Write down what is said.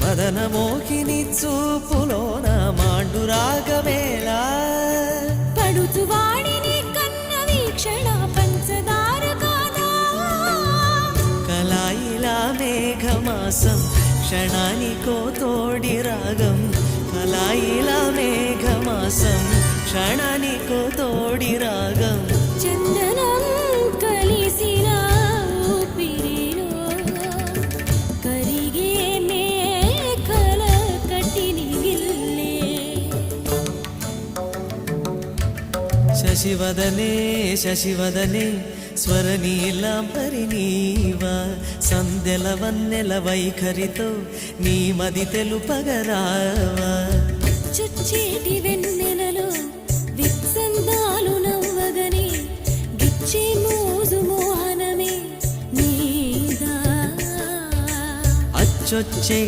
మదన మోహిని చూపులోన మాండు రాగమేలా పడుచు వాడిని కన్న వీక్షణ పంచదార కాదా కలాయిలా మేఘమాసం క్షణానికో తోడి రాగం కలాయిలా మేఘమాసం క్షణానికో తోడి రాగం చందనం కలిసిన ఊపిరిలో కరిగే మేకల కట్టిని గిల్లే శశివదనే శశివదనే స్వరనీలాంబరి నీవా సందెల వన్నెల వైఖరితో నీ మది తెలుపగరావా చుచ్చేటి వెన్నెలలో విత్సందాలు నవ్వగని గిచ్చే మోజు మోహనమే నీదా అచ్చొచ్చే